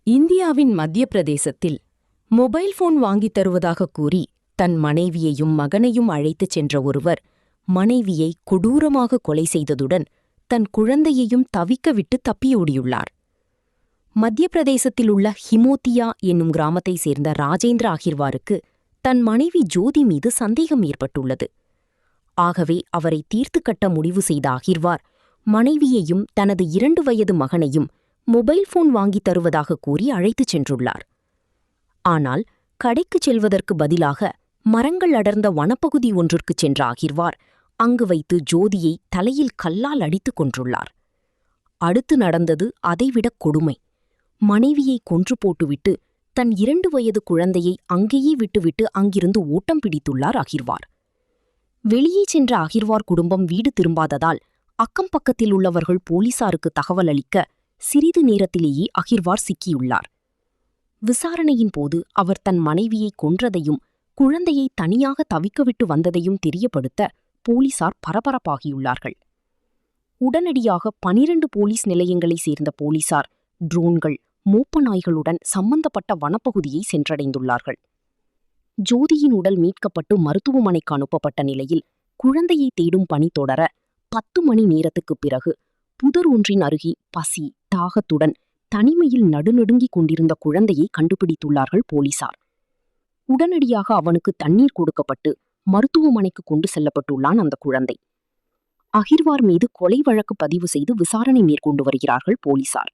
இந்தியாவின் மத்திய பிரதேசத்தில் மொபைல் போன் வாங்கித் தருவதாக கூறி தன் மனைவியையும் மகனையும் அழைத்துச் சென்ற ஒருவர் மனைவியை கொடூரமாக கொலை செய்ததுடன் தன் குழந்தையையும் தவிக்க விட்டு தப்பியோடியுள்ளார். மத்திய பிரதேசத்தில் உள்ள ஹிமோத்தியா என்னும் கிராமத்தைச் சேர்ந்த ராஜேந்திர அகிர்வாருக்கு தன் மனைவி ஜோதி மீது சந்தேகம் ஏற்பட்டுள்ளது. ஆகவே அவரை தீர்த்து கட்ட முடிவு செய்த அகிர்வார் மனைவியையும் தனது 2 வயது மகனையும் மொபைல் போன் வாங்கித் தருவதாக கூறி அழைத்துச் சென்றுள்ளார். ஆனால் கடைக்குச் செல்வதற்கு பதிலாக மரங்கள் அடர்ந்த வனப்பகுதி ஒன்றிற்குச் சென்ற அகிர்வார் அங்கு வைத்து ஜோதியை தலையில் கல்லால் அடித்துக் கொன்றுள்ளார். அடுத்து நடந்தது அதைவிட கொடுமை. மனைவியை கொன்று போட்டுவிட்டு தன் 2 வயது குழந்தையை அங்கேயே விட்டுவிட்டு அங்கிருந்து ஓட்டம் பிடித்துள்ளார் அகிர்வார். வெளியே சென்ற அகிர்வார் குடும்பம் வீடு திரும்பாததால் அக்கம் பக்கத்தில் உள்ளவர்கள் போலீசாருக்கு தகவல் அளிக்க சிறிது நேரத்திலேயே அகிர்வார் சிக்கியுள்ளார். விசாரணையின் போது அவர் தன் மனைவியை கொன்றதையும் குழந்தையை தனியாக தவிக்கவிட்டு வந்ததையும் தெரியப்படுத்த போலீசார் பரபரப்பாகியுள்ளார்கள். உடனடியாக 12 போலீஸ் நிலையங்களைச் சேர்ந்த போலீசார் ட்ரோன்கள், மோப்ப நாய்களுடன் சம்பந்தப்பட்ட வனப்பகுதியை சென்றடைந்துள்ளார்கள். ஜோதியின் உடல் மீட்கப்பட்டு மருத்துவமனைக்கு அனுப்பப்பட்ட நிலையில் குழந்தையை தேடும் பணி தொடர 10 மணி நேரத்துக்குப் பிறகு புதர் ஒன்றின் அருகே பசி, தாகத்துடன் தனிமையில் நடுநடுங்கிக் கொண்டிருந்த குழந்தையை கண்டுபிடித்துள்ளார்கள் போலீசார். உடனடியாக அவனுக்கு தண்ணீர் கொடுக்கப்பட்டு மருத்துவமனைக்கு கொண்டு செல்லப்பட்டுள்ளான் அந்த குழந்தை. அகிர்வார் மீது கொலை வழக்கு பதிவு செய்து விசாரணை மேற்கொண்டு வருகிறார்கள் போலீசார்.